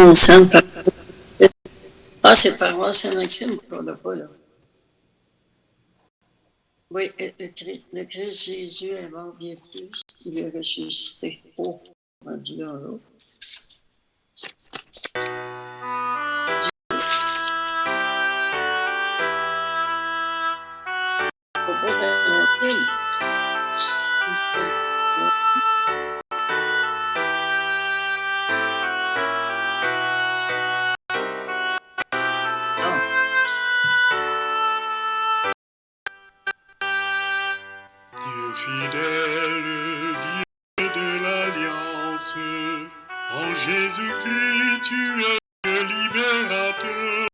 ensemble. Ah, c'est par Saint-Maxime qu'on l'a pas, là. Oui, le Christ Jésus est mort bien plus, il est ressuscité. Oh, mon Dieu, là. Pourquoi ça monte? Dieu fidèle, Dieu de l'Alliance, en Jésus-Christ tu es le libérateur,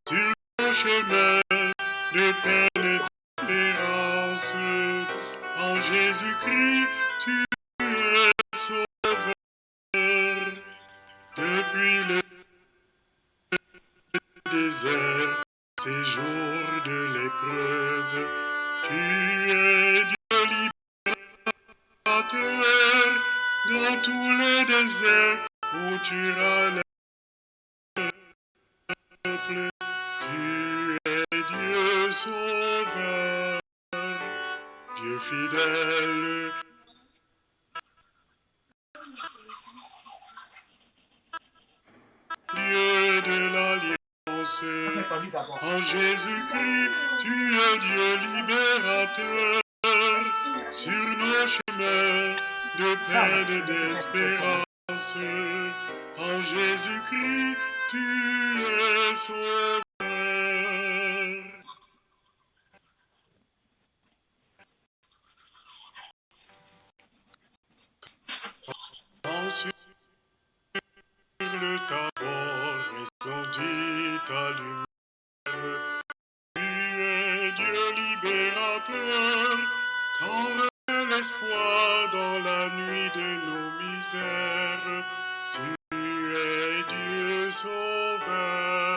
sur le chemin de peine et d'espérance. En Jésus-Christ tu es sauveur, depuis le désert, séjour de l'épreuve, tu es Dieu libérateur, dans tous les déserts où tu râles le peuple, tu es Dieu sauveur, Dieu fidèle. Dieu de l'Alliance, en Jésus-Christ, tu es Dieu libérateur, sur nos chemins de peine et d'espérance. En Jésus-Christ, tu es sauveur. Quand sur le tabord resplendit ta lumière, tu es Dieu libérateur, quand renaît l'espoir dans la nuit de nos misères, tu es Dieu sauveur,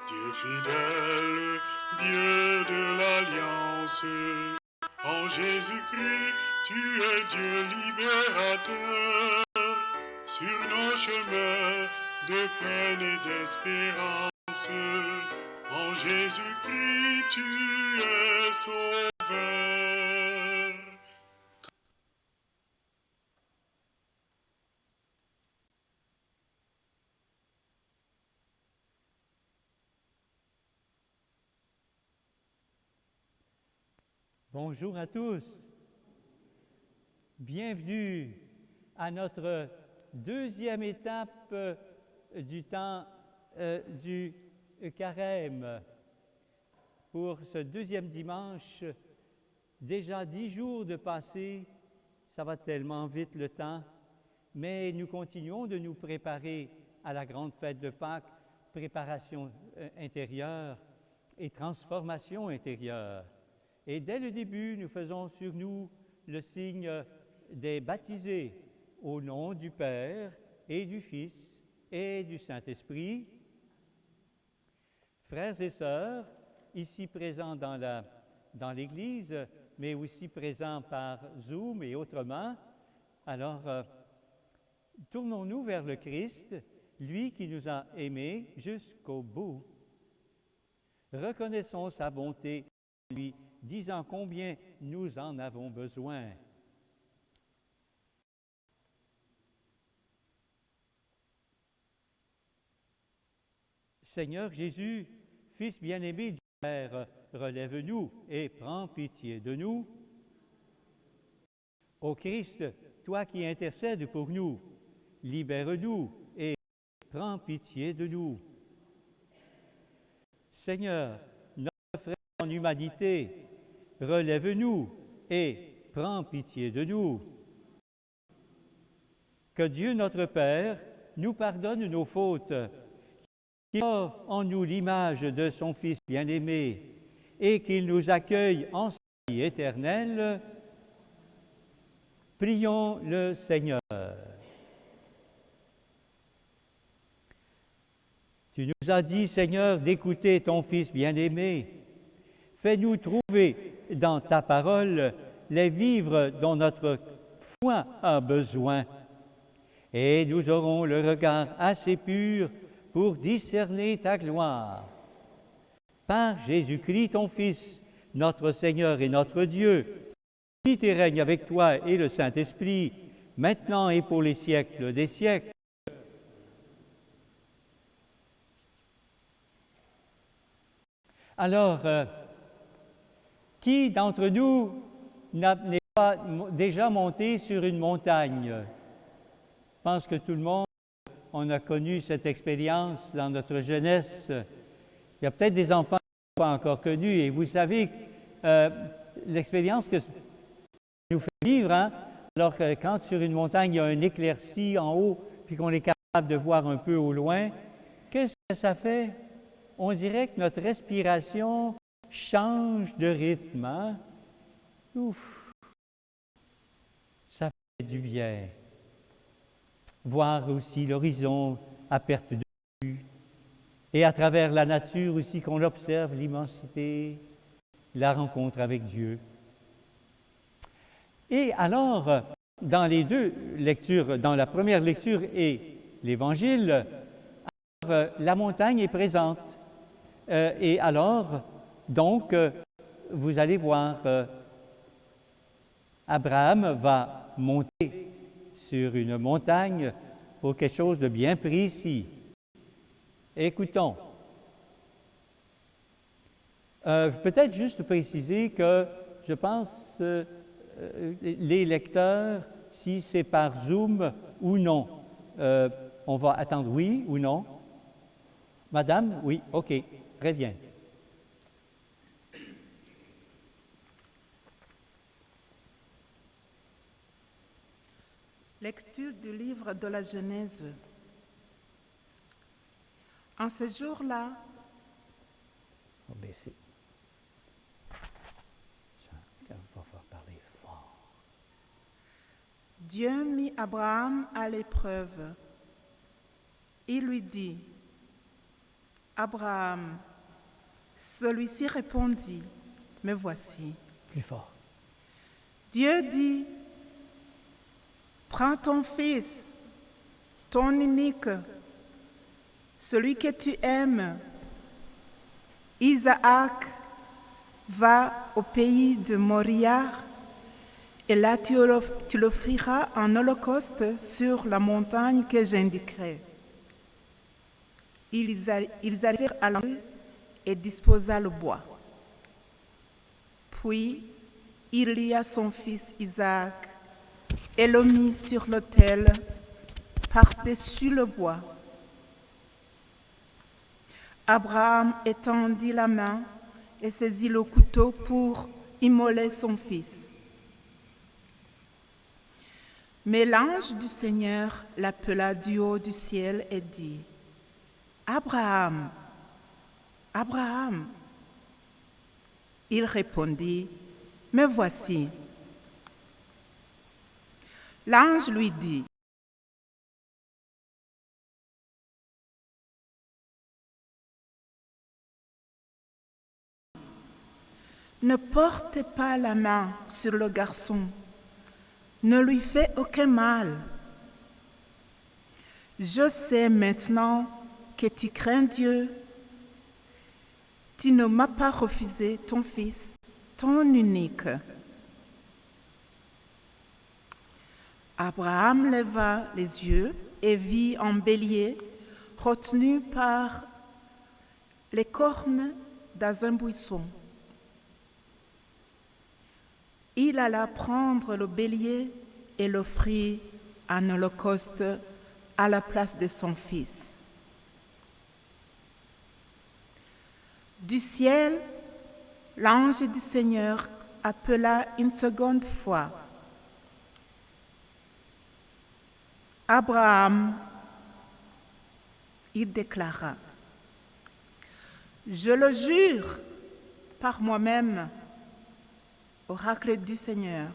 Dieu fidèle, Dieu de l'Alliance. En Jésus-Christ, tu es Dieu libérateur, sur nos chemins de peine et d'espérance. En Jésus-Christ, tu es sauveur. Bonjour à tous. Bienvenue à notre deuxième étape du temps du carême. Pour ce deuxième dimanche, déjà 10 jours de passé, ça va tellement vite le temps, mais nous continuons de nous préparer à la grande fête de Pâques, préparation intérieure et transformation intérieure. Et dès le début, nous faisons sur nous le signe des baptisés au nom du Père et du Fils et du Saint-Esprit. Frères et sœurs, ici présents dans l'Église, mais aussi présents par Zoom et autrement, alors tournons-nous vers le Christ, lui qui nous a aimés jusqu'au bout. Reconnaissons sa bonté en lui, disant combien nous en avons besoin. Seigneur Jésus, Fils bien-aimé du Père, relève-nous et prends pitié de nous. Ô Christ, toi qui intercèdes pour nous, libère-nous et prends pitié de nous. Seigneur, notre frère en humanité, relève-nous et prends pitié de nous. Que Dieu notre Père nous pardonne nos fautes, qu'il honore en nous l'image de son Fils bien-aimé et qu'il nous accueille en sa vie éternelle. Prions le Seigneur. Tu nous as dit, Seigneur, d'écouter ton Fils bien-aimé. Fais-nous trouver dans ta parole les vivres dont notre foi a besoin et nous aurons le regard assez pur pour discerner ta gloire. Par Jésus-Christ, ton Fils, notre Seigneur et notre Dieu, qui et règne avec toi et le Saint-Esprit, maintenant et pour les siècles des siècles. Alors, qui d'entre nous n'est pas déjà monté sur une montagne? Je pense que tout le monde, on a connu cette expérience dans notre jeunesse. Il y a peut-être des enfants qui n'ont pas encore connu, et vous savez l'expérience que ça nous fait vivre, hein? Alors que quand sur une montagne, il y a un éclairci en haut, puis qu'on est capable de voir un peu au loin, qu'est-ce que ça fait? On dirait que notre respiration change de rythme. Hein? Ouf! Ça fait du bien. Voir aussi l'horizon à perte de vue, et à travers la nature aussi qu'on observe l'immensité, la rencontre avec Dieu. Et alors, dans les deux lectures, dans la première lecture et l'Évangile, la montagne est présente. Et alors, donc, vous allez voir, Abraham va monter sur une montagne pour quelque chose de bien précis. Écoutons. Peut-être juste préciser que je pense les lecteurs, si c'est par Zoom ou non, on va attendre oui ou non. Madame, oui, OK, très bien. Lecture du livre de la Genèse. En ce jour-là, Dieu mit Abraham à l'épreuve. Il lui dit, « Abraham », celui-ci répondit, « Me voici. » Plus fort. Dieu dit, « Prends ton fils, ton unique, celui que tu aimes, Isaac, va au pays de Moria, et là tu l'offriras en holocauste sur la montagne que j'indiquerai. » Ils arrivèrent à l'endroit et disposa le bois. Puis il lia son fils Isaac et le mit sur l'autel par-dessus le bois. Abraham étendit la main et saisit le couteau pour immoler son fils. Mais l'ange du Seigneur l'appela du haut du ciel et dit, « Abraham, Abraham !» Il répondit, « Me voici. » L'ange lui dit, « Ne portez pas la main sur le garçon, ne lui fais aucun mal. Je sais maintenant que tu crains Dieu. Tu ne m'as pas refusé ton fils, ton unique. » Abraham leva les yeux et vit un bélier retenu par les cornes dans un buisson. Il alla prendre le bélier et l'offrit en holocauste à la place de son fils. Du ciel, l'ange du Seigneur appela une seconde fois. « Abraham !» Il déclara, « Je le jure par moi-même, oracle du Seigneur,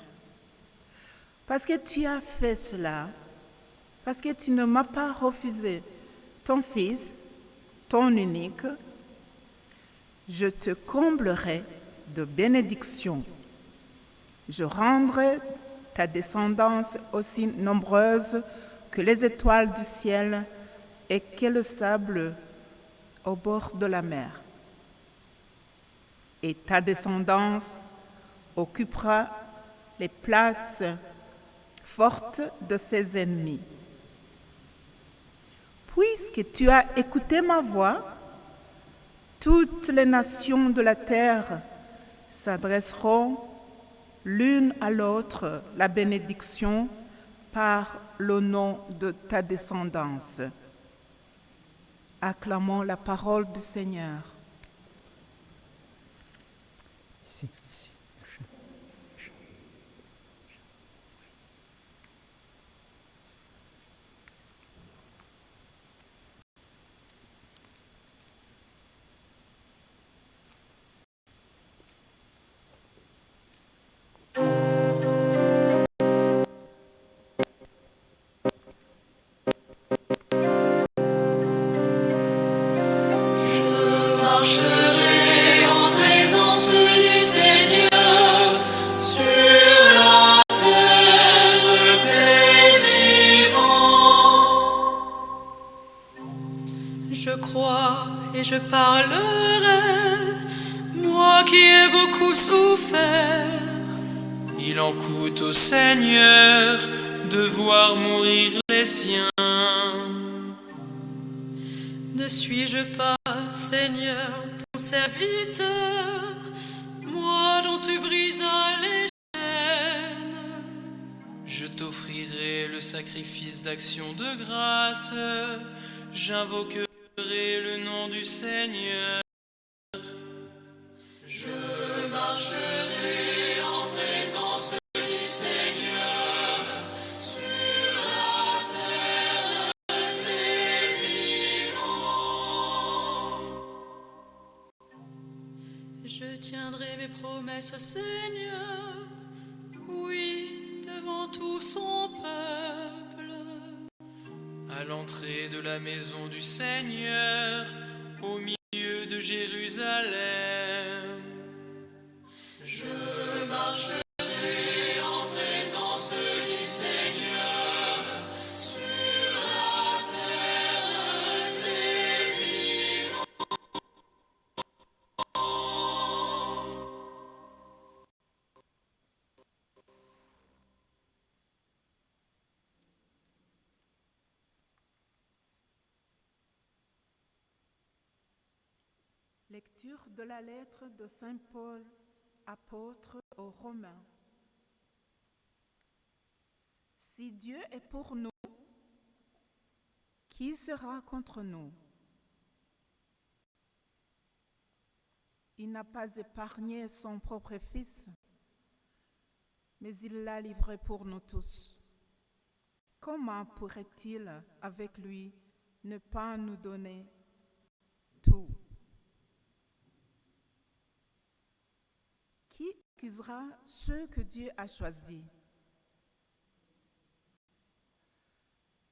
parce que tu as fait cela, parce que tu ne m'as pas refusé ton fils, ton unique, je te comblerai de bénédictions. Je rendrai ta descendance aussi nombreuse que les étoiles du ciel et que le sable au bord de la mer. Et ta descendance occupera les places fortes de ses ennemis. Puisque tu as écouté ma voix, toutes les nations de la terre s'adresseront l'une à l'autre la bénédiction par le nom de ta descendance. Acclamons la parole du Seigneur. Marcherai en présence du Seigneur sur la terre des vivants. Je crois et je parlerai, moi qui ai beaucoup souffert. Il en coûte au Seigneur de voir mourir les siens. Ne suis-je pas, Seigneur, ton serviteur, moi dont tu brisas les chaînes? Je t'offrirai le sacrifice d'action de grâce, j'invoquerai le nom du Seigneur. Je marcherai en présence du Seigneur sur la terre des vivants. Je tiendrai mes promesses, Seigneur, oui, devant tout son peuple. À l'entrée de la maison du Seigneur, au milieu de Jérusalem. Je marcherai en présence du Seigneur sur la terre des vivants. Lecture de la lettre de Saint Paul, apôtre aux Romains. Si Dieu est pour nous, qui sera contre nous? Il n'a pas épargné son propre Fils, mais il l'a livré pour nous tous. Comment pourrait-il, avec lui, ne pas nous donner tout? Qui accusera ceux que Dieu a choisis?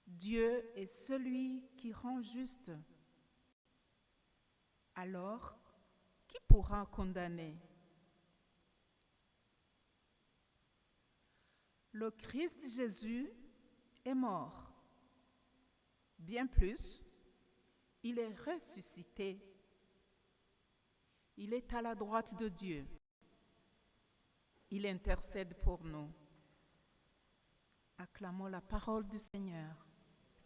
Dieu est celui qui rend juste. Alors, qui pourra condamner? Le Christ Jésus est mort. Bien plus, il est ressuscité. Il est à la droite de Dieu. Il intercède pour nous. Acclamons la parole du Seigneur.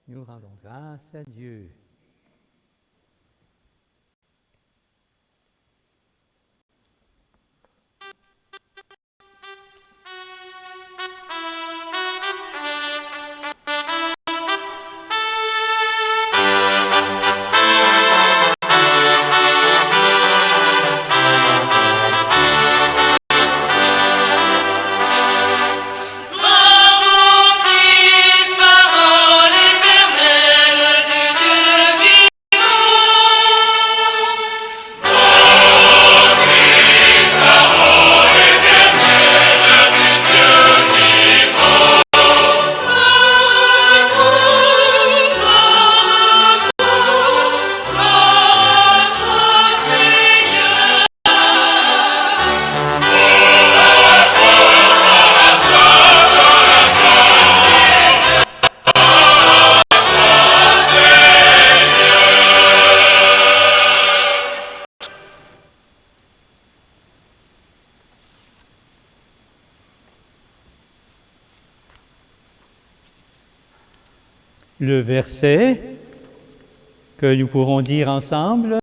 Nous rendons grâce à Dieu. Parole éternelle du Dieu le verset que nous pourrons dire ensemble.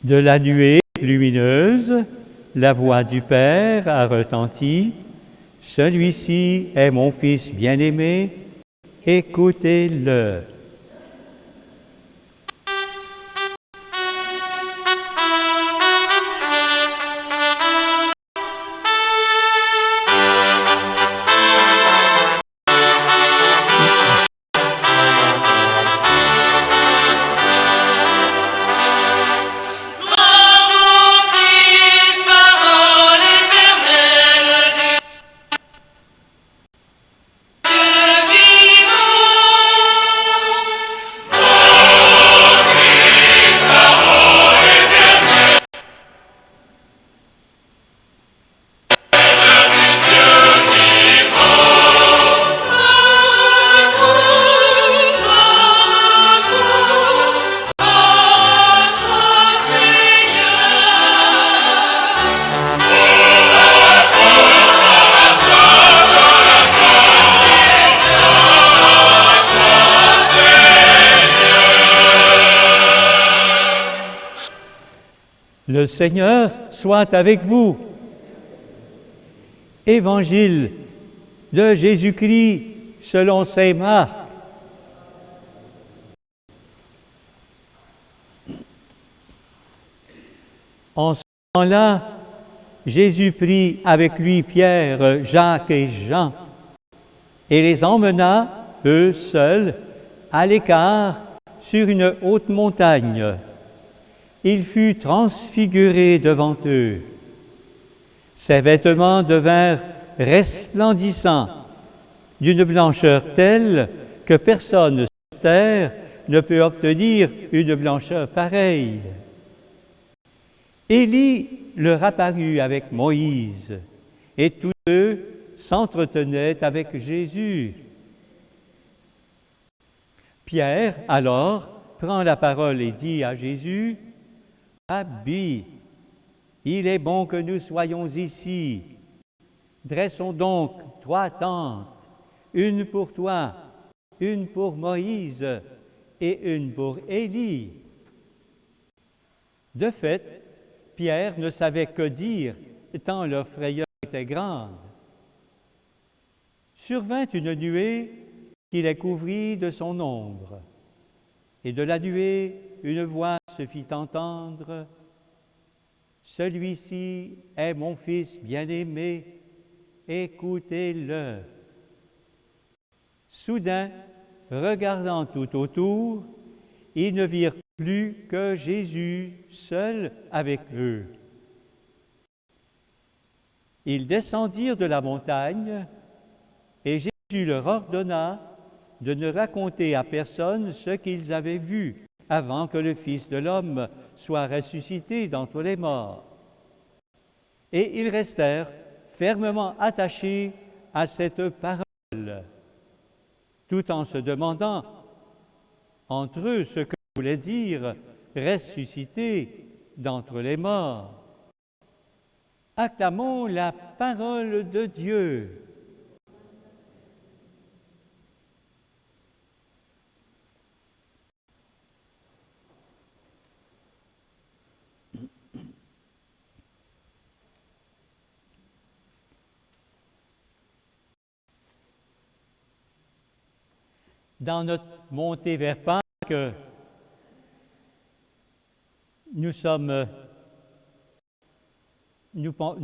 De la nuée lumineuse, la voix du Père a retenti. Celui-ci est mon Fils bien-aimé, écoutez-le. Le Seigneur soit avec vous. Évangile de Jésus-Christ selon saint Marc. En ce moment-là, Jésus prit avec lui Pierre, Jacques et Jean et les emmena, eux seuls, à l'écart sur une haute montagne. Il fut transfiguré devant eux. Ses vêtements devinrent resplendissants, d'une blancheur telle que personne sur terre ne peut obtenir une blancheur pareille. Élie leur apparut avec Moïse, et tous deux s'entretenaient avec Jésus. Pierre, alors, prend la parole et dit à Jésus: Rabbi, il est bon que nous soyons ici. Dressons donc 3 tentes, une pour toi, une pour Moïse et une pour Élie. De fait, Pierre ne savait que dire, tant leur frayeur était grande. Survint une nuée qui les couvrit de son ombre, et de la nuée, une voix se fit entendre: Celui-ci est mon Fils bien-aimé, écoutez-le. Soudain, regardant tout autour, ils ne virent plus que Jésus seul avec eux. Ils descendirent de la montagne, et Jésus leur ordonna de ne raconter à personne ce qu'ils avaient vu avant que le Fils de l'homme soit ressuscité d'entre les morts. Et ils restèrent fermement attachés à cette parole, tout en se demandant entre eux ce que voulait dire ressuscité d'entre les morts. Acclamons la parole de Dieu. Dans notre montée vers Pâques, nous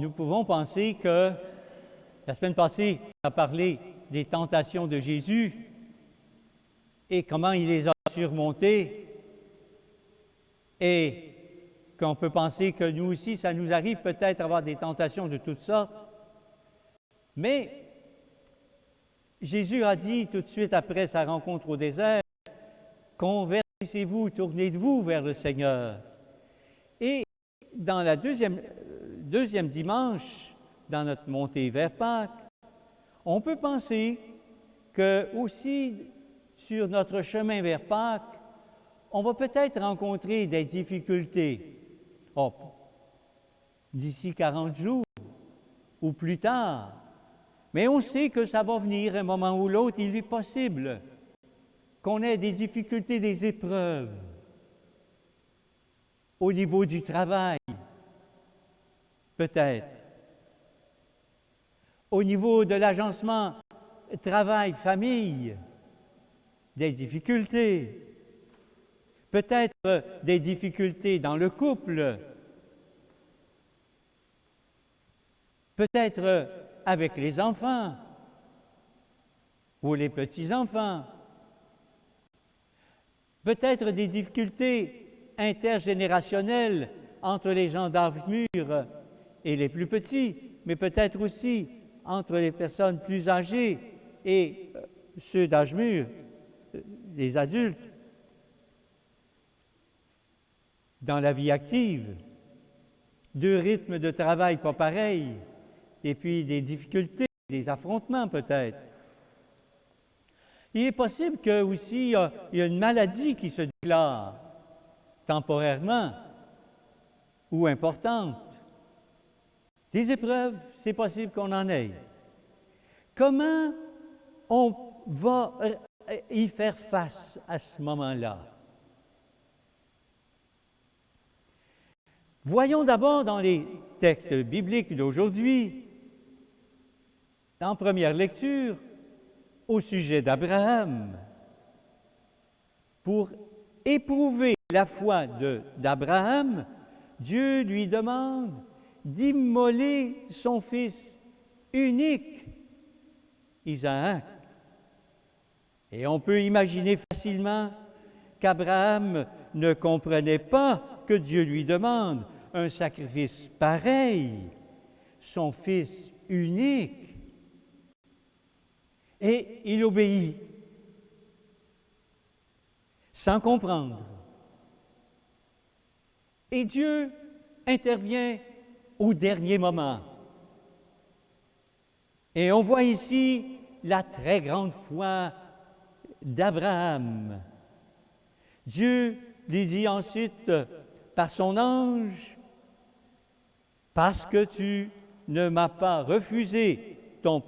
pouvons penser que la semaine passée, on a parlé des tentations de Jésus et comment il les a surmontées, et qu'on peut penser que nous aussi, ça nous arrive peut-être d'avoir des tentations de toutes sortes, mais Jésus a dit tout de suite après sa rencontre au désert: convertissez-vous, tournez-vous vers le Seigneur. Et dans la deuxième dimanche, dans notre montée vers Pâques, on peut penser que aussi sur notre chemin vers Pâques, on va peut-être rencontrer des difficultés. D'ici 40 jours ou plus tard. Mais on sait que ça va venir un moment ou l'autre, il est possible qu'on ait des difficultés, des épreuves au niveau du travail, peut-être, au niveau de l'agencement travail-famille, des difficultés, peut-être des difficultés dans le couple, peut-être avec les enfants ou les petits-enfants, peut-être des difficultés intergénérationnelles entre les gens d'âge mûr et les plus petits, mais peut-être aussi entre les personnes plus âgées et ceux d'âge mûr, les adultes. Dans la vie active, deux rythmes de travail pas pareils, et puis des difficultés, des affrontements peut-être. Il est possible que aussi il y a une maladie qui se déclare temporairement ou importante. Des épreuves, c'est possible qu'on en ait. Comment on va y faire face à ce moment-là? Voyons d'abord dans les textes bibliques d'aujourd'hui, en première lecture, au sujet d'Abraham. Pour éprouver la foi d'Abraham, Dieu lui demande d'immoler son fils unique, Isaac. Et on peut imaginer facilement qu'Abraham ne comprenait pas que Dieu lui demande un sacrifice pareil, son fils unique. Et il obéit, sans comprendre. Et Dieu intervient au dernier moment. Et on voit ici la très grande foi d'Abraham. Dieu lui dit ensuite par son ange, « Parce que tu ne m'as pas refusé ton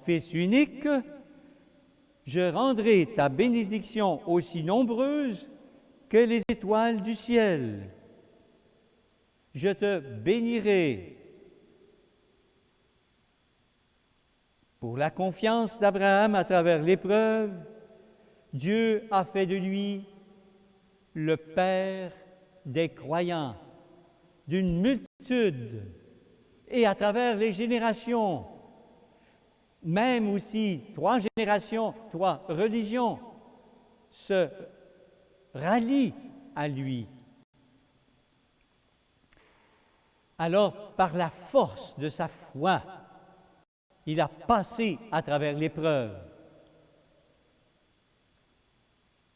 fils unique, je rendrai ta bénédiction aussi nombreuse que les étoiles du ciel. Je te bénirai. » Pour la confiance d'Abraham à travers l'épreuve, Dieu a fait de lui le Père des croyants, d'une multitude, et à travers les générations, même aussi 3 générations, 3 religions se rallient à lui. Alors, par la force de sa foi, il a passé à travers l'épreuve.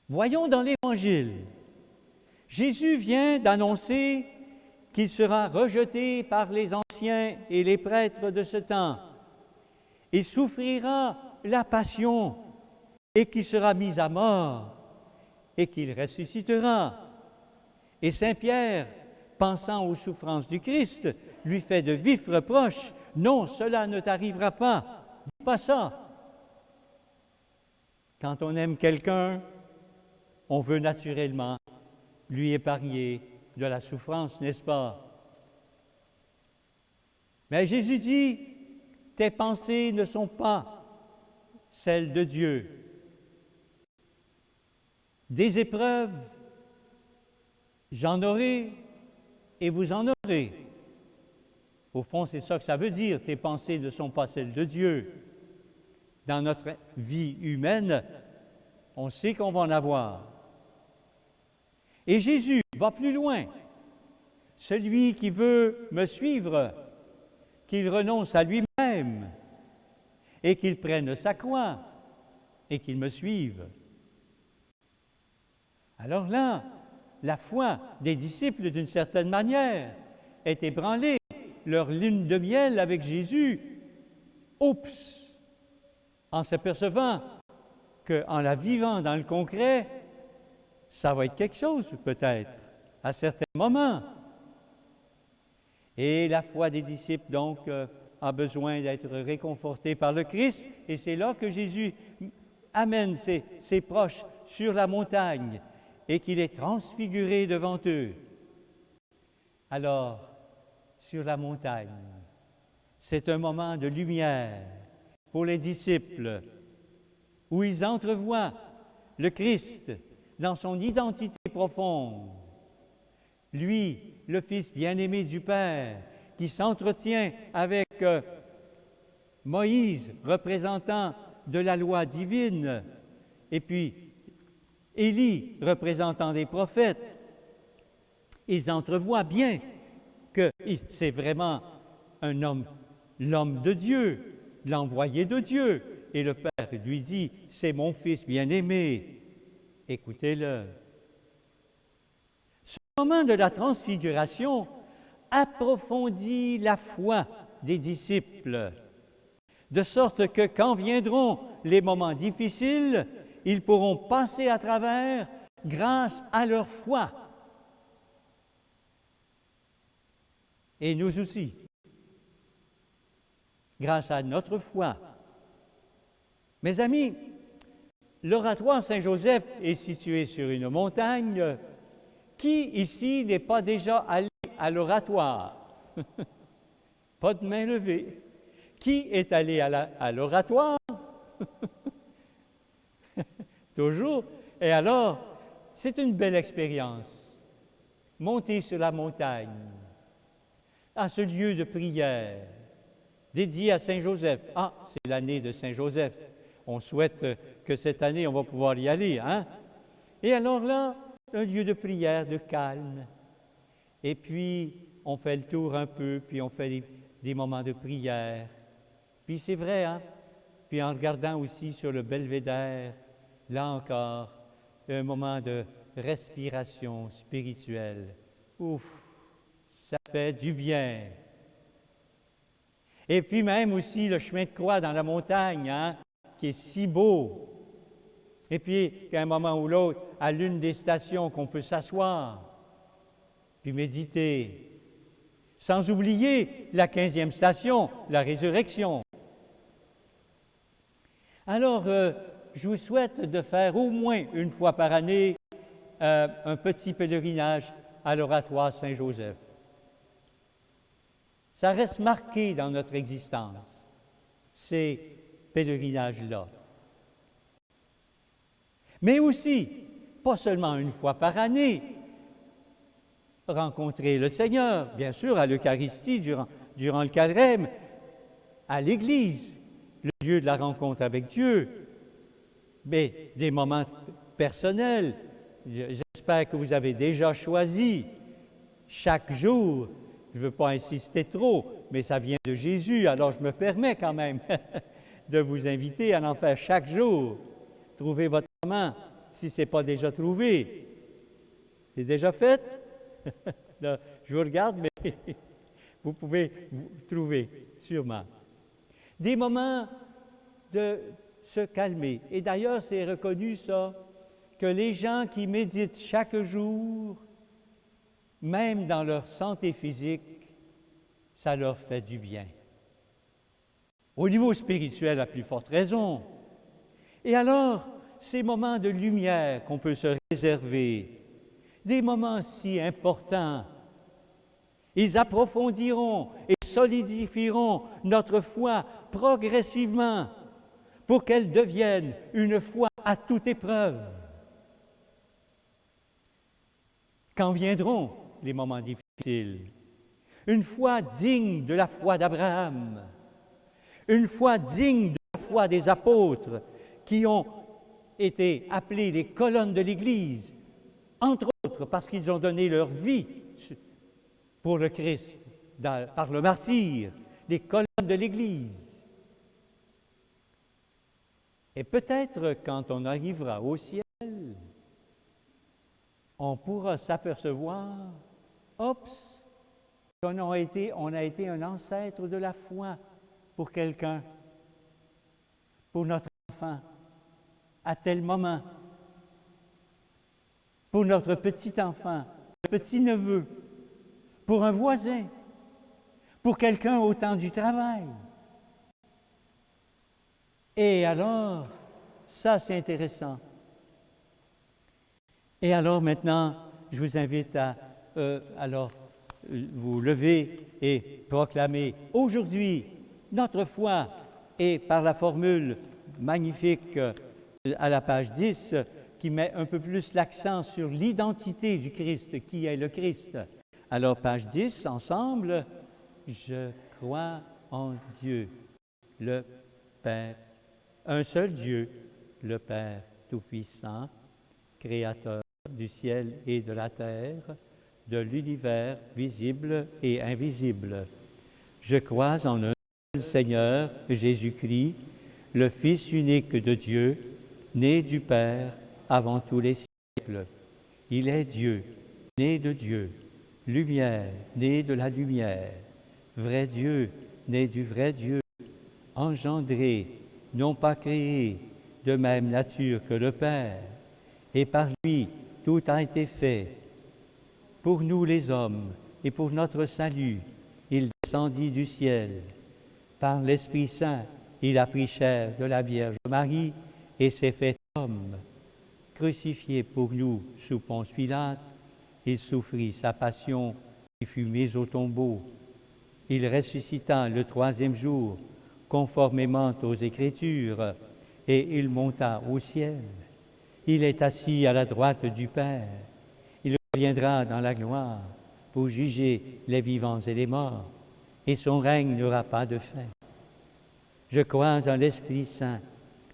Voyons dans l'Évangile, Jésus vient d'annoncer qu'il sera rejeté par les anciens et les prêtres de ce temps. Il souffrira la passion et qu'il sera mis à mort et qu'il ressuscitera. Et Saint Pierre, pensant aux souffrances du Christ, lui fait de vifs reproches. « Non, cela ne t'arrivera pas. Dis pas ça. » Quand on aime quelqu'un, on veut naturellement lui épargner de la souffrance, n'est-ce pas? Mais Jésus dit, « Tes pensées ne sont pas celles de Dieu. » Des épreuves, j'en aurai et vous en aurez. Au fond, c'est ça que ça veut dire, tes pensées ne sont pas celles de Dieu. Dans notre vie humaine, on sait qu'on va en avoir. Et Jésus va plus loin. Celui qui veut me suivre, qu'il renonce à lui-même et qu'il prenne sa croix et qu'il me suive. Alors là, la foi des disciples, d'une certaine manière, est ébranlée. Leur lune de miel avec Jésus, oups, en s'apercevant qu'en la vivant dans le concret, ça va être quelque chose peut-être, à certains moments. Et la foi des disciples, donc, a besoin d'être réconforté par le Christ, et c'est là que Jésus amène ses proches sur la montagne et qu'il est transfiguré devant eux. Alors, sur la montagne, c'est un moment de lumière pour les disciples, où ils entrevoient le Christ dans son identité profonde. Lui, le Fils bien-aimé du Père, qui s'entretient avec Moïse, représentant de la loi divine, et puis Élie, représentant des prophètes. Ils entrevoient bien que c'est vraiment un homme, l'homme de Dieu, l'envoyé de Dieu. Et le Père lui dit, « C'est mon Fils bien-aimé, écoutez-le. » Ce moment de la transfiguration approfondit la foi des disciples, de sorte que quand viendront les moments difficiles, ils pourront passer à travers grâce à leur foi. Et nous aussi, grâce à notre foi. Mes amis, l'oratoire Saint-Joseph est situé sur une montagne. Qui ici n'est pas déjà allé à l'oratoire? Pas de main levée. Qui est allé à l'oratoire? Toujours. Et alors, c'est une belle expérience. Monter sur la montagne, à ce lieu de prière, dédié à Saint-Joseph. Ah, c'est l'année de Saint-Joseph. On souhaite que cette année, on va pouvoir y aller, hein? Et alors là, un lieu de prière, de calme. Et puis, on fait le tour un peu, puis on fait des moments de prière. Puis c'est vrai, hein? Puis en regardant aussi sur le belvédère, là encore, un moment de respiration spirituelle. Ouf, ça fait du bien. Et puis même aussi le chemin de croix dans la montagne, hein, qui est si beau. Et puis, qu'à un moment ou l'autre, à l'une des stations qu'on peut s'asseoir, puis méditer. Sans oublier la 15e station, la résurrection. Alors, je vous souhaite de faire au moins une fois par année un petit pèlerinage à l'oratoire Saint-Joseph. Ça reste marqué dans notre existence, ces pèlerinages-là. Mais aussi, pas seulement une fois par année, rencontrer le Seigneur, bien sûr, à l'Eucharistie, durant le carême, à l'Église, le lieu de la rencontre avec Dieu, mais des moments personnels. J'espère que vous avez déjà choisi chaque jour. Je ne veux pas insister trop, mais ça vient de Jésus, alors je me permets quand même de vous inviter à en faire chaque jour. Trouvez votre moment, si ce n'est pas déjà trouvé. C'est déjà fait? Là, je vous regarde, mais vous pouvez vous trouver, sûrement. Des moments de se calmer. Et d'ailleurs, c'est reconnu, ça, que les gens qui méditent chaque jour, même dans leur santé physique, ça leur fait du bien. Au niveau spirituel, à plus forte raison. Et alors, ces moments de lumière qu'on peut se réserver, des moments si importants, ils approfondiront et solidifieront notre foi progressivement pour qu'elle devienne une foi à toute épreuve. Quand viendront les moments difficiles, une foi digne de la foi d'Abraham, une foi digne de la foi des apôtres qui ont été appelés les colonnes de l'Église, entre autres parce qu'ils ont donné leur vie pour le Christ, par le martyre, les colonnes de l'Église. Et peut-être quand on arrivera au ciel, on pourra s'apercevoir, oups, on a été un ancêtre de la foi pour quelqu'un, pour notre enfant, à tel moment, pour notre petit-enfant, petit-neveu, pour un voisin, pour quelqu'un au temps du travail. Et alors, ça c'est intéressant. Et alors maintenant, je vous invite à vous lever et proclamer aujourd'hui notre foi, et par la formule magnifique à la page 10 qui met un peu plus l'accent sur l'identité du Christ, qui est le Christ. Alors page 10, ensemble, je crois en Dieu, le Père, un seul Dieu, le Père Tout-Puissant, Créateur du ciel et de la terre, de l'univers visible et invisible. Je crois en un seul Seigneur, Jésus-Christ, le Fils unique de Dieu, né du Père avant tous les siècles. Il est Dieu, né de Dieu, lumière, né de la lumière, vrai Dieu, né du vrai Dieu, engendré, non pas créé, de même nature que le Père, et par lui tout a été fait. Pour nous les hommes et pour notre salut, il descendit du ciel. Par l'Esprit Saint, il a pris chair de la Vierge Marie et s'est fait homme. Crucifié pour nous sous Ponce Pilate, il souffrit sa passion et fut mis au tombeau. Il ressuscita le troisième jour, conformément aux Écritures, et il monta au ciel. Il est assis à la droite du Père. Il reviendra dans la gloire pour juger les vivants et les morts, et son règne n'aura pas de fin. Je crois en l'Esprit Saint,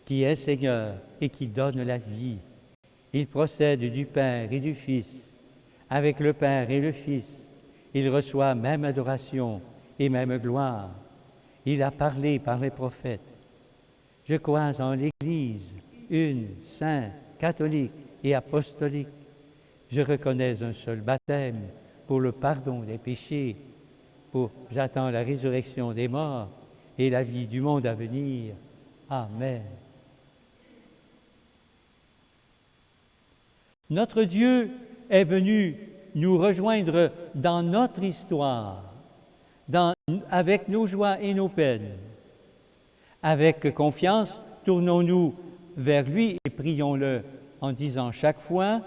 qui est Seigneur et qui donne la vie. Il procède du Père et du Fils. Avec le Père et le Fils, il reçoit même adoration et même gloire. Il a parlé par les prophètes. Je crois en l'Église, une, sainte, catholique et apostolique. Je reconnais un seul baptême pour le pardon des péchés. J'attends la résurrection des morts et la vie du monde à venir. Amen. Notre Dieu est venu nous rejoindre dans notre histoire, avec nos joies et nos peines. Avec confiance, tournons-nous vers lui et prions-le en disant chaque fois: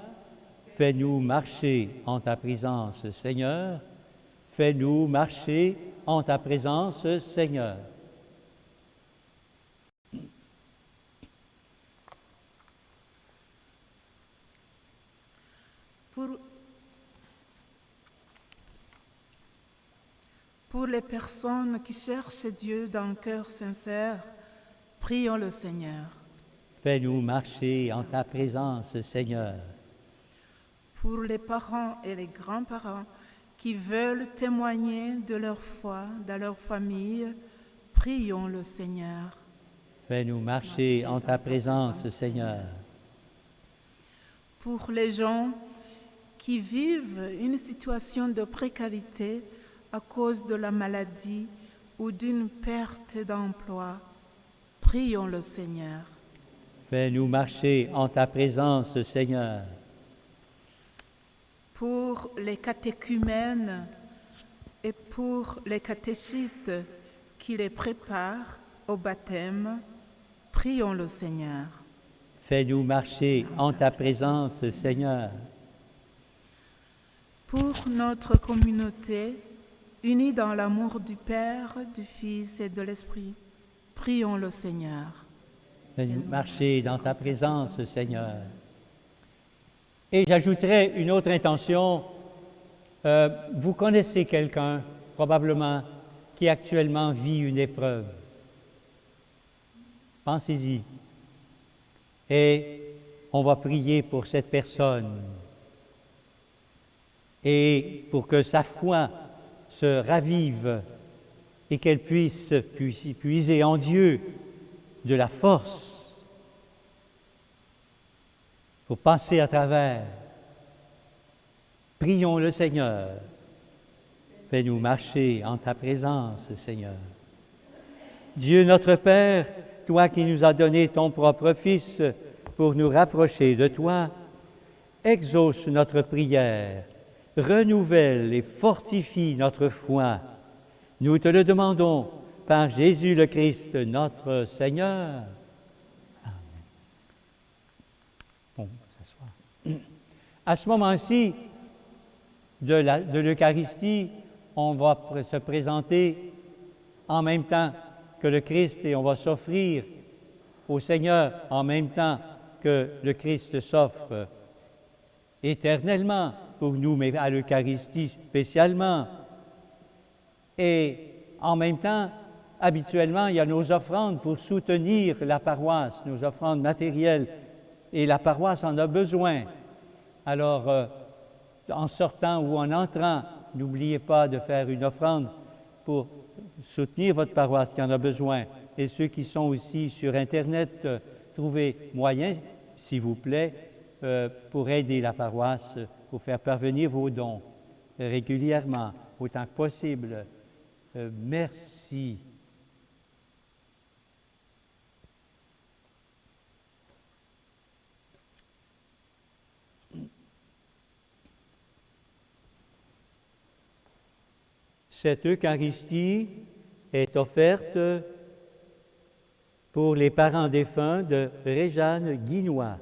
fais-nous marcher en ta présence, Seigneur. Fais-nous marcher en ta présence, Seigneur. Pour les personnes qui cherchent Dieu d'un cœur sincère, prions le Seigneur. Fais-nous marcher en ta présence, Seigneur. Pour les parents et les grands-parents qui veulent témoigner de leur foi dans leur famille, prions le Seigneur. Fais-nous marcher en ta présence, Seigneur. Pour les gens qui vivent une situation de précarité à cause de la maladie ou d'une perte d'emploi, prions le Seigneur. Fais-nous marcher en ta présence, Seigneur. Pour les catéchumènes et pour les catéchistes qui les préparent au baptême, prions le Seigneur. Fais-nous marcher en ta présence, Seigneur. Pour notre communauté, unis dans l'amour du Père, du Fils et de l'Esprit, prions le Seigneur. Fais-nous marcher dans ta présence, Seigneur. Et j'ajouterai une autre intention. Vous connaissez quelqu'un, probablement, qui actuellement vit une épreuve. Pensez-y. Et on va prier pour cette personne. Et pour que sa foi se ravive et qu'elle puisse puiser en Dieu de la force pour passer à travers. Prions le Seigneur. Fais-nous marcher en ta présence, Seigneur. Dieu notre Père, toi qui nous as donné ton propre Fils pour nous rapprocher de toi, exauce notre prière, renouvelle et fortifie notre foi, Nous te le demandons par Jésus le Christ, notre Seigneur. Amen. Bon, s'asseoir. À ce moment-ci de l'Eucharistie, on va se présenter en même temps que le Christ et on va s'offrir au Seigneur en même temps que le Christ s'offre éternellement pour nous, mais à l'Eucharistie spécialement. Et en même temps, habituellement, il y a nos offrandes pour soutenir la paroisse, nos offrandes matérielles, et la paroisse en a besoin. Alors, en sortant ou en entrant, n'oubliez pas de faire une offrande pour soutenir votre paroisse qui en a besoin. Et ceux qui sont aussi sur Internet, trouvez moyen, s'il vous plaît, pour aider la paroisse, pour faire parvenir vos dons régulièrement, autant que possible. Merci. Cette Eucharistie est offerte pour les parents défunts de Réjeanne Guinois.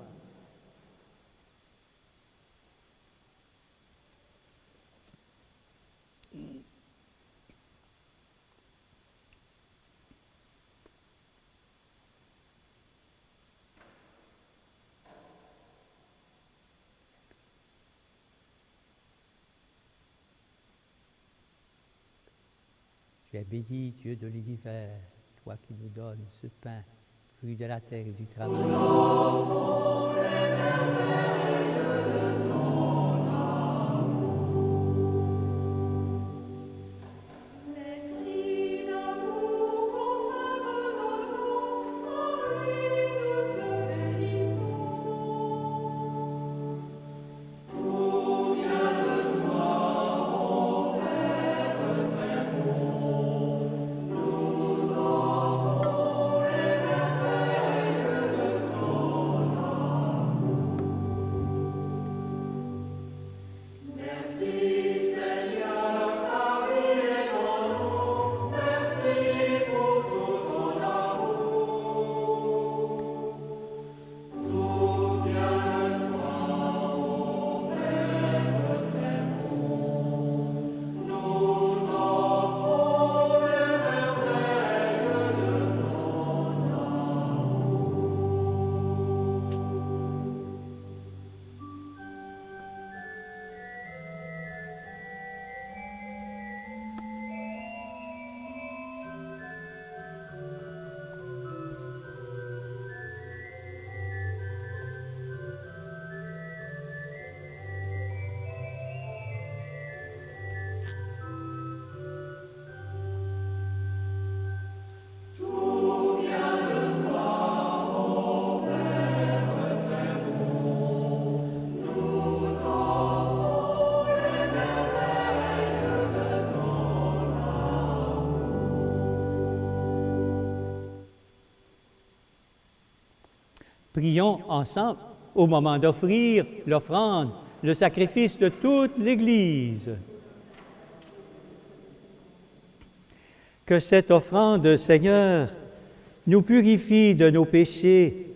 Tu es béni, Dieu de l'univers, toi qui nous donnes ce pain, fruit de la terre et du travail. Prions ensemble au moment d'offrir l'offrande, le sacrifice de toute l'Église. Que cette offrande, Seigneur, nous purifie de nos péchés,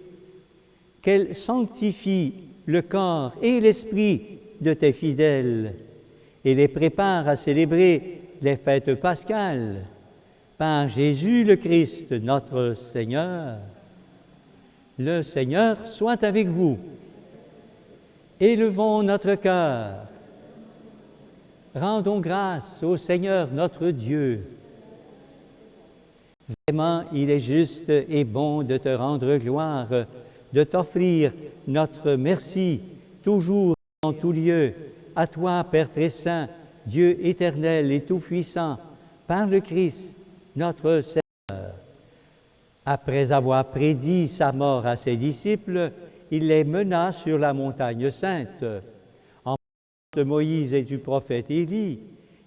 qu'elle sanctifie le corps et l'esprit de tes fidèles et les prépare à célébrer les fêtes pascales. Par Jésus le Christ, notre Seigneur. Le Seigneur soit avec vous. Élevons notre cœur. Rendons grâce au Seigneur notre Dieu. Vraiment, il est juste et bon de te rendre gloire, de t'offrir notre merci, toujours et en tout lieu, à toi, Père très saint, Dieu éternel et tout-puissant, par le Christ, notre Seigneur. Après avoir prédit sa mort à ses disciples, il les mena sur la montagne sainte. En présence de Moïse et du prophète Élie,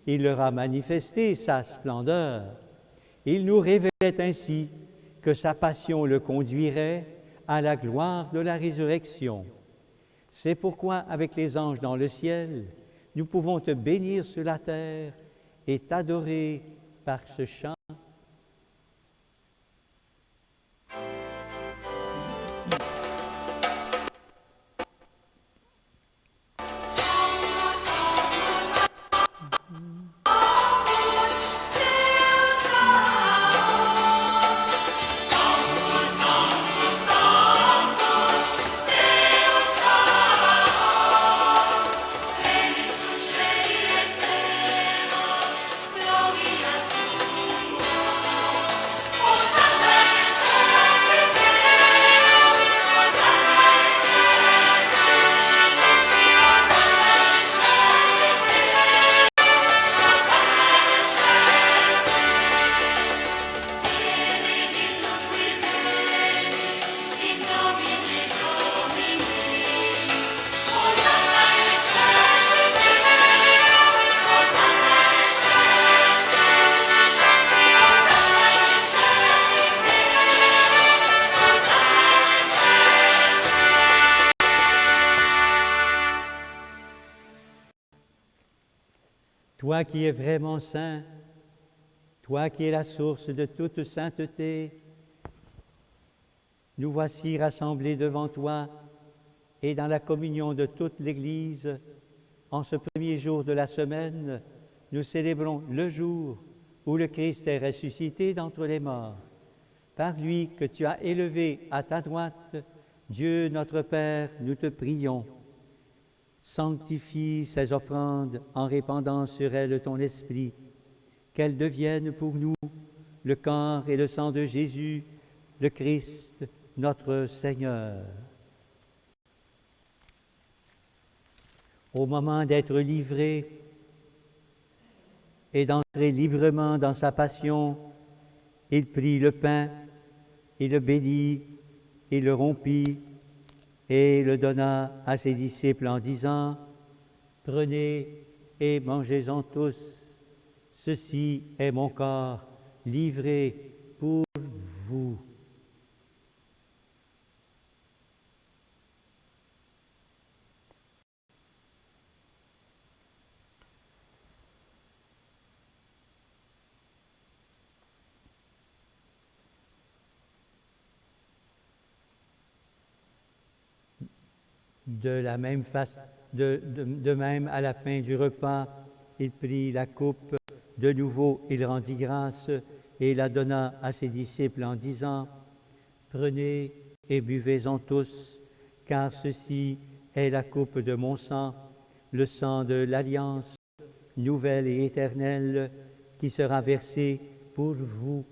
il leur a manifesté sa splendeur. Il nous révélait ainsi que sa passion le conduirait à la gloire de la résurrection. C'est pourquoi, avec les anges dans le ciel, nous pouvons te bénir sur la terre et t'adorer par ce chant. Toi qui es vraiment saint, toi qui es la source de toute sainteté, nous voici rassemblés devant toi et dans la communion de toute l'Église. En ce premier jour de la semaine, nous célébrons le jour où le Christ est ressuscité d'entre les morts. Par lui que tu as élevé à ta droite, Dieu notre Père, nous te prions. Sanctifie ces offrandes en répandant sur elles ton esprit, qu'elles deviennent pour nous le corps et le sang de Jésus, le Christ, notre Seigneur. Au moment d'être livré et d'entrer librement dans sa passion, il prit le pain, il le bénit, il le rompit, et le donna à ses disciples en disant, « Prenez et mangez-en tous, ceci est mon corps livré pour vous. » De même, à la fin du repas, il prit la coupe, de nouveau il rendit grâce et la donna à ses disciples en disant, « Prenez et buvez-en tous, car ceci est la coupe de mon sang, le sang de l'Alliance, nouvelle et éternelle, qui sera versé pour vous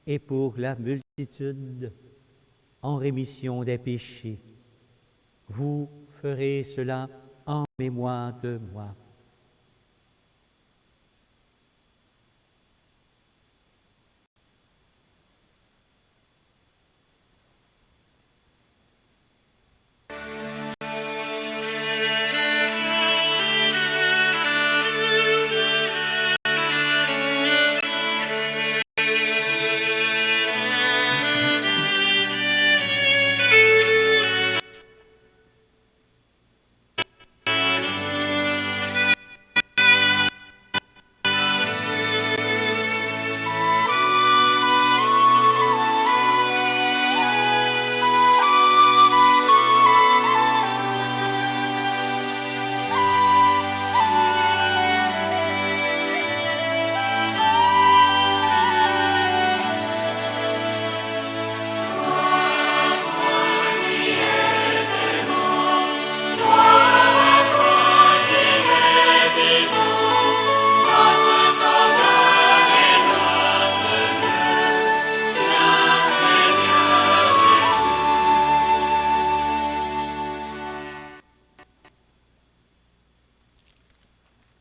et pour la multitude en rémission des péchés. Vous ferez cela en mémoire de moi. »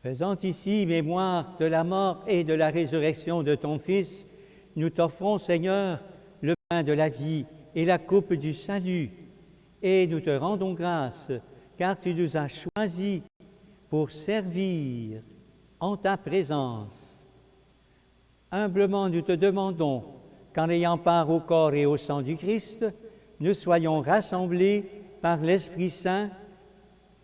Faisant ici mémoire de la mort et de la résurrection de ton Fils, nous t'offrons, Seigneur, le pain de la vie et la coupe du salut, et nous te rendons grâce, car tu nous as choisis pour servir en ta présence. Humblement, nous te demandons qu'en ayant part au corps et au sang du Christ, nous soyons rassemblés par l'Esprit Saint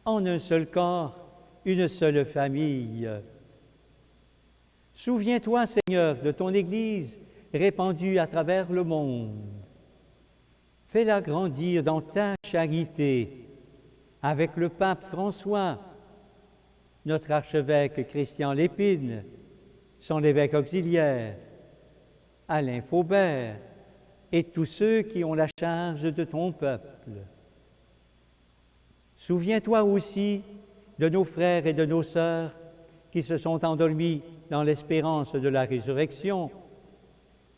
en un seul corps, une seule famille. Souviens-toi, Seigneur, de ton Église répandue à travers le monde. Fais-la grandir dans ta charité avec le pape François, notre archevêque Christian Lépine, son évêque auxiliaire, Alain Faubert et tous ceux qui ont la charge de ton peuple. Souviens-toi aussi de nos frères et de nos sœurs qui se sont endormis dans l'espérance de la résurrection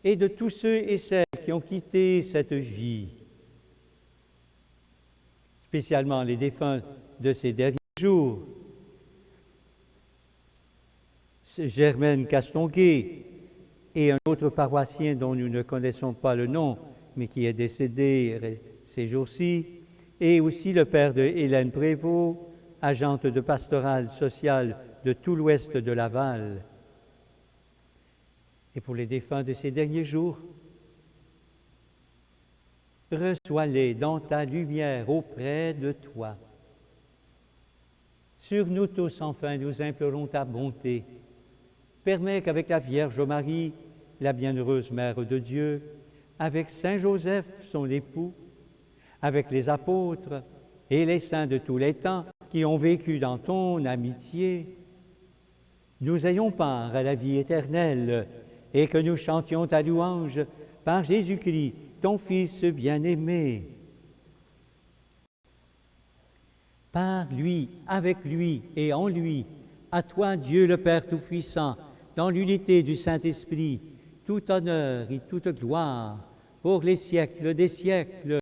et de tous ceux et celles qui ont quitté cette vie, spécialement les défunts de ces derniers jours. Germaine Castonguay et un autre paroissien dont nous ne connaissons pas le nom, mais qui est décédé ces jours-ci, et aussi le père de Hélène Prévost, agente de pastorale sociale de tout l'ouest de Laval. Et pour les défunts de ces derniers jours, reçois-les dans ta lumière auprès de toi. Sur nous tous, enfin, nous implorons ta bonté. Permets qu'avec la Vierge Marie, la bienheureuse Mère de Dieu, avec Saint Joseph, son époux, avec les apôtres et les saints de tous les temps qui ont vécu dans ton amitié, nous ayons part à la vie éternelle et que nous chantions ta louange par Jésus-Christ, ton Fils bien-aimé. Par lui, avec lui et en lui, à toi, Dieu le Père Tout-Puissant, dans l'unité du Saint-Esprit, tout honneur et toute gloire pour les siècles des siècles.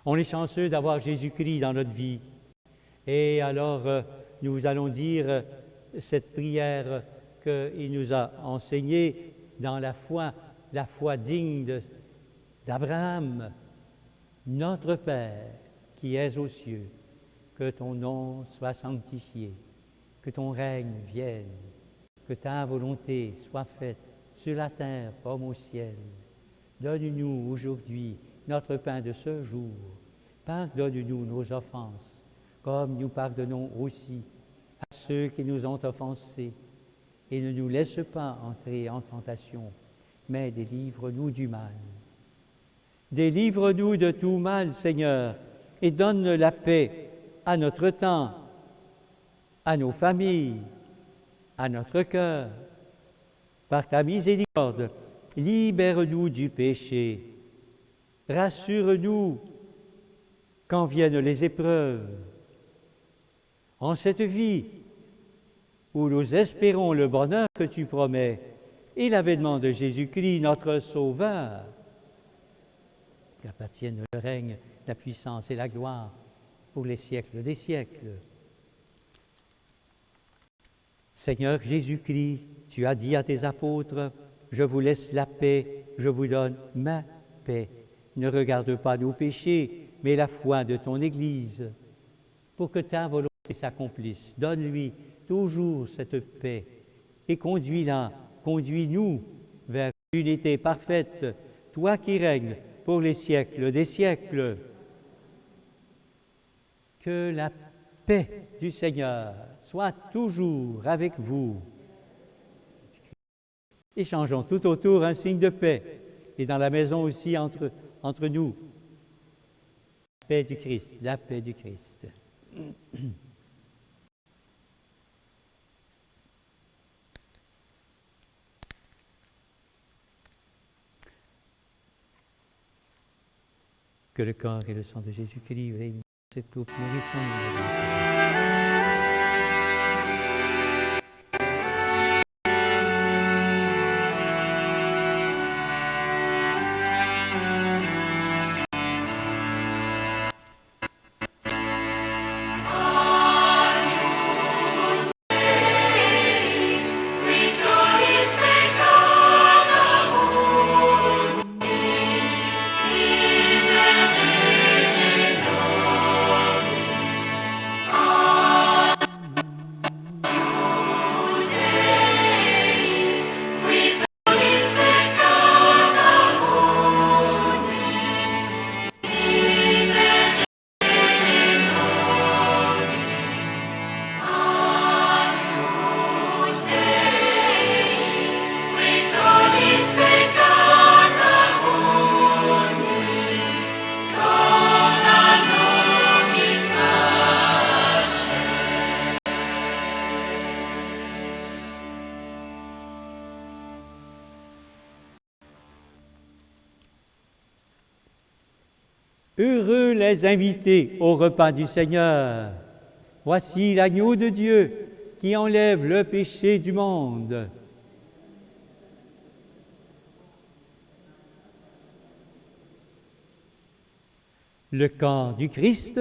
On est chanceux d'avoir Jésus-Christ dans notre vie. Et alors, nous allons dire cette prière qu'il nous a enseignée dans la foi digne d'Abraham. Notre Père, qui es aux cieux, que ton nom soit sanctifié, que ton règne vienne, que ta volonté soit faite sur la terre comme au ciel. Donne-nous aujourd'hui notre pain de ce jour. Pardonne-nous nos offenses, comme nous pardonnons aussi à ceux qui nous ont offensés. Et ne nous laisse pas entrer en tentation, mais délivre-nous du mal. Délivre-nous de tout mal, Seigneur, et donne la paix à notre temps, à nos familles, à notre cœur. Par ta miséricorde, libère-nous du péché. Rassure-nous quand viennent les épreuves. En cette vie où nous espérons le bonheur que tu promets et l'avènement de Jésus-Christ, notre Sauveur, qu'appartiennent le règne, la puissance et la gloire pour les siècles des siècles. Seigneur Jésus-Christ, tu as dit à tes apôtres, « Je vous laisse la paix, je vous donne ma paix. Ne regarde pas nos péchés, mais la foi de ton Église. Pour que ta volonté s'accomplisse, donne-lui toujours cette paix et conduis-nous vers l'unité parfaite, toi qui règnes pour les siècles des siècles. » Que la paix du Seigneur soit toujours avec vous. Échangeons tout autour un signe de paix et dans la maison aussi entre nous. La paix du Christ, la paix du Christ. Que le corps et le sang de Jésus-Christ règnent dans cette coupe, nourrissons-nous. Amen. Heureux les invités au repas du Seigneur. Voici l'agneau de Dieu qui enlève le péché du monde. Le corps du Christ.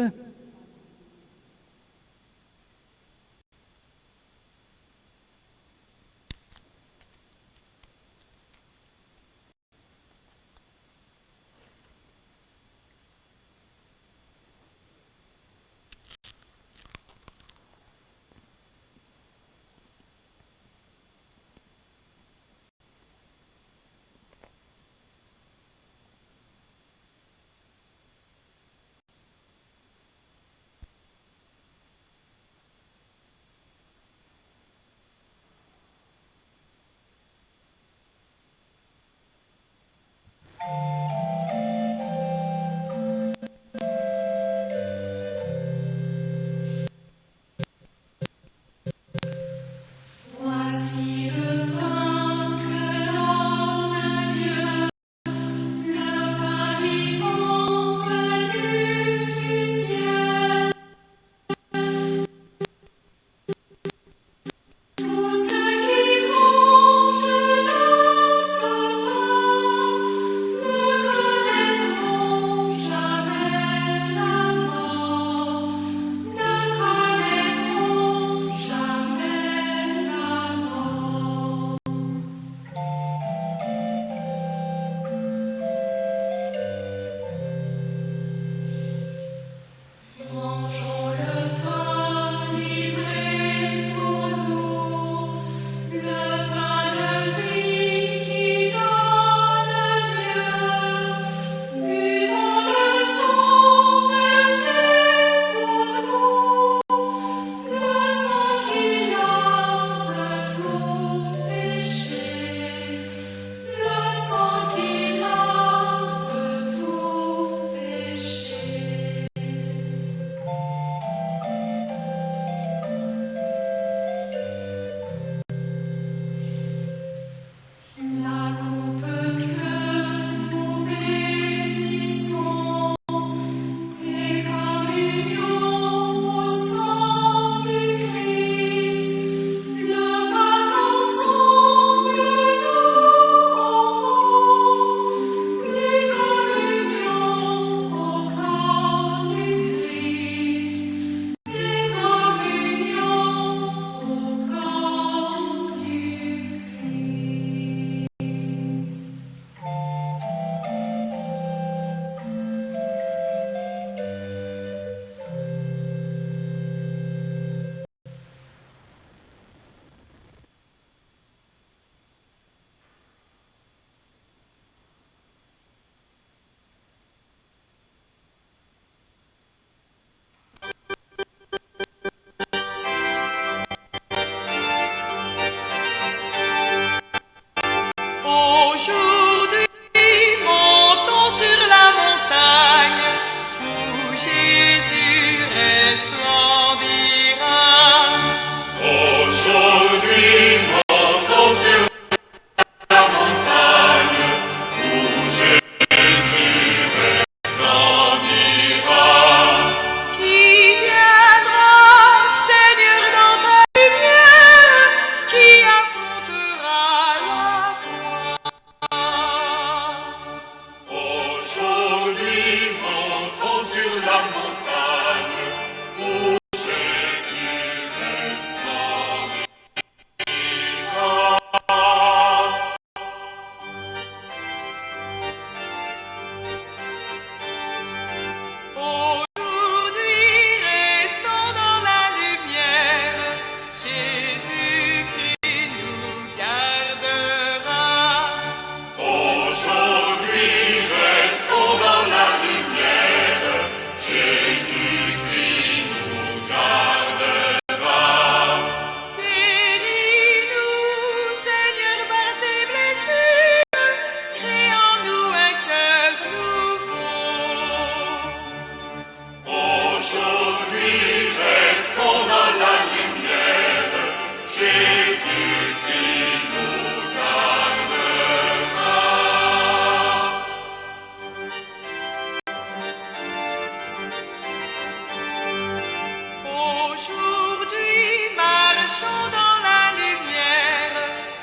Aujourd'hui, marchons dans la lumière.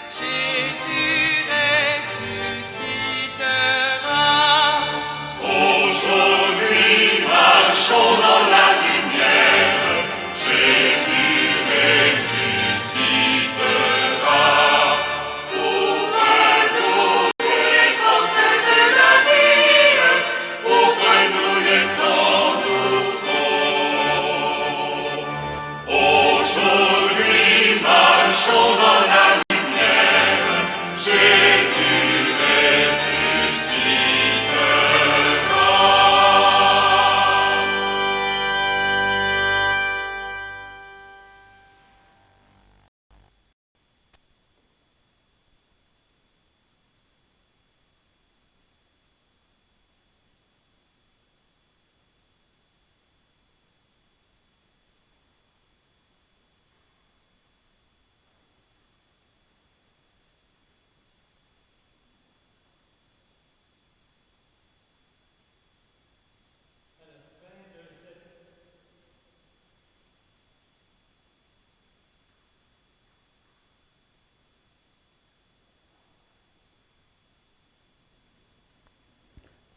Jésus ressuscitera. Aujourd'hui, marchons dans la lumière. Jésus ressuscitera. Ouvre-nous les portes de la vie. Ouvre-nous les grands nouveaux. Aujourd'hui, marchons dans la lumière. Jésus ressuscitera.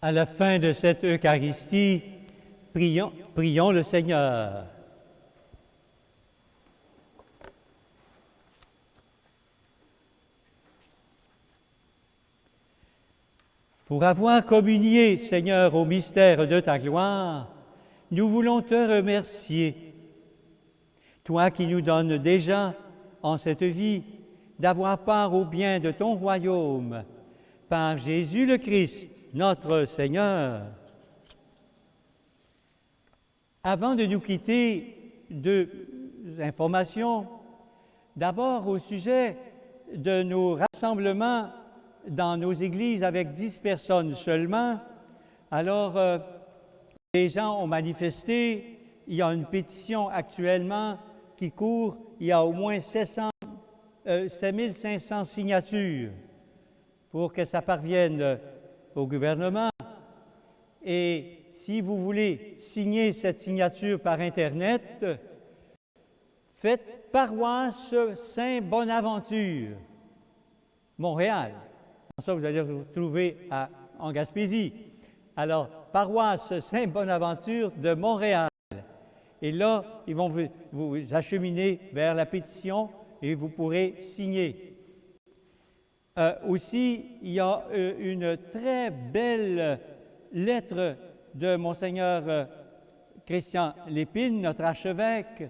À la fin de cette Eucharistie, prions le Seigneur. Pour avoir communié, Seigneur, au mystère de ta gloire, nous voulons te remercier. Toi qui nous donnes déjà, en cette vie, d'avoir part au bien de ton royaume, par Jésus le Christ, notre Seigneur. Avant de nous quitter, deux informations. D'abord, au sujet de nos rassemblements dans nos églises avec 10 personnes seulement. Alors, les gens ont manifesté. Il y a une pétition actuellement qui court. Il y a au moins 7500 signatures pour que ça parvienne au gouvernement. Et si vous voulez signer cette signature par Internet, faites Paroisse Saint-Bonaventure, Montréal. Comme ça, vous allez vous retrouver en Gaspésie. Alors, Paroisse Saint-Bonaventure de Montréal. Et là, ils vont vous acheminer vers la pétition et vous pourrez signer. Aussi, il y a une très belle lettre de Monseigneur Christian Lépine, notre archevêque,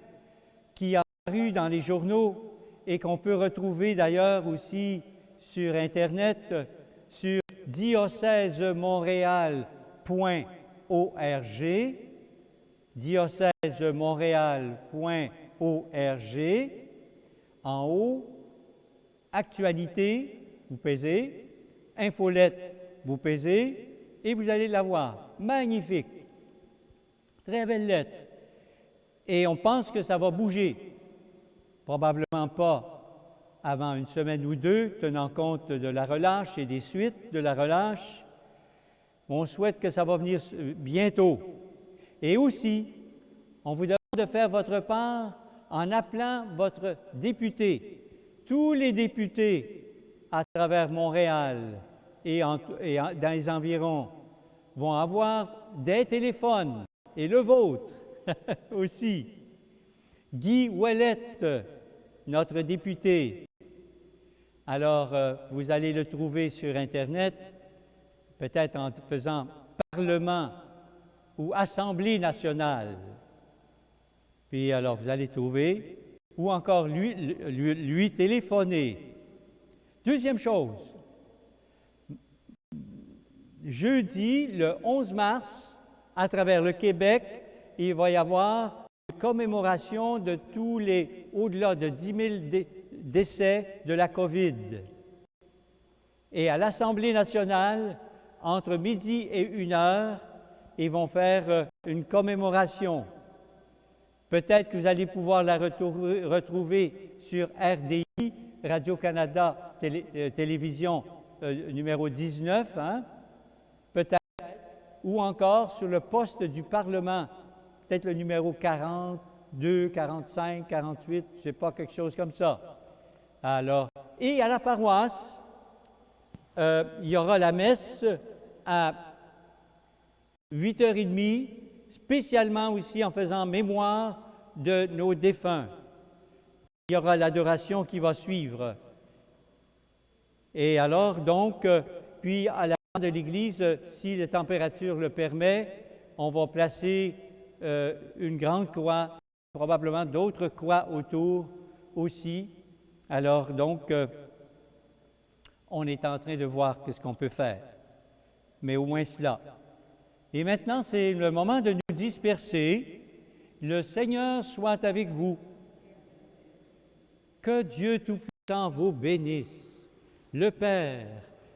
qui a paru dans les journaux et qu'on peut retrouver d'ailleurs aussi sur Internet, sur diocèsemontréal.org, diocèsemontréal.org, en haut, actualité, vous pesez, infolette, vous pesez, et vous allez la voir. Magnifique. Très belle lettre. Et on pense que ça va bouger. Probablement pas avant une semaine ou deux, tenant compte de la relâche et des suites de la relâche. On souhaite que ça va venir bientôt. Et aussi, on vous demande de faire votre part en appelant votre député. Tous les députés à travers Montréal et dans les environs vont avoir des téléphones, et le vôtre aussi. Guy Ouellette, notre député. Alors, vous allez le trouver sur Internet, peut-être en faisant Parlement ou Assemblée nationale. Puis alors, vous allez trouver, ou encore lui téléphoner. Deuxième chose, jeudi, le 11 mars, à travers le Québec, il va y avoir une commémoration de tous les, au-delà de 10 000 décès de la COVID. Et à l'Assemblée nationale, entre midi et 1h, ils vont faire une commémoration. Peut-être que vous allez pouvoir la retrouver sur RDI, Radio-Canada, télévision numéro 19, hein? Peut-être, ou encore sur le poste du Parlement, peut-être le numéro 40 42, 45, 48, je ne sais pas, quelque chose comme ça. Alors, et à la paroisse, il y aura la messe à 8h30, spécialement aussi en faisant mémoire de nos défunts. Il y aura l'adoration qui va suivre. Et alors, donc, puis à la fin de l'Église, si la température le permet, on va placer une grande croix, probablement d'autres croix autour aussi. Alors, donc, on est en train de voir ce qu'on peut faire. Mais au moins cela. Et maintenant, c'est le moment de nous disperser. Le Seigneur soit avec vous. Que Dieu Tout-Puissant vous bénisse, le Père,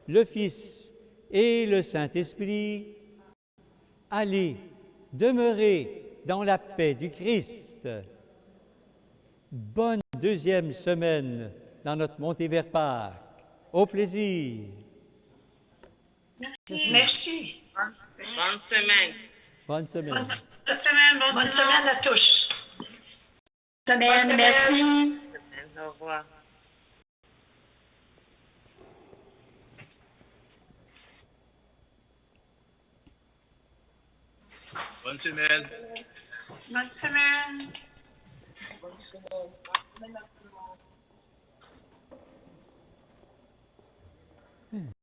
le Fils et le Saint-Esprit. Allez, demeurez dans la paix du Christ. Bonne deuxième semaine dans notre montée vers Pâques. Au plaisir. Merci. Bonne semaine. Bonne semaine. Bonne semaine à tous. Semaine, merci. Au revoir. Bonne semaine. Bonne semaine.